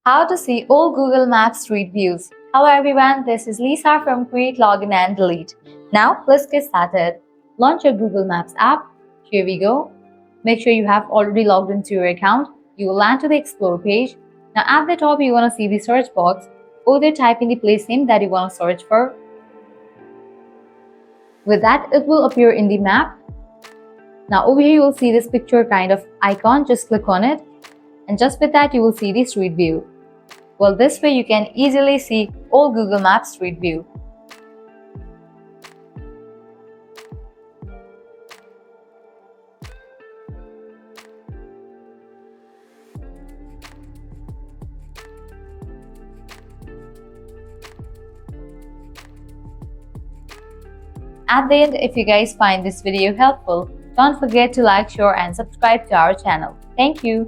How to see all Google Maps Street Views. Hello everyone, this is Lisa from Create, Login and Delete. Now let's get started. Launch your Google Maps app. Here we go. Make sure you have already logged into your account. You will land to the Explore page. Now at the top you want to see the search box. Over there type in the place name that you want to search for. With that, it will appear in the map. Now over here you will see this picture kind of icon. Just click on it. And just with that you will see the Street View. Well, this way you can easily see all Google Maps Street View. At the end, if you guys find this video helpful, don't forget to like, share and subscribe to our channel. Thank you.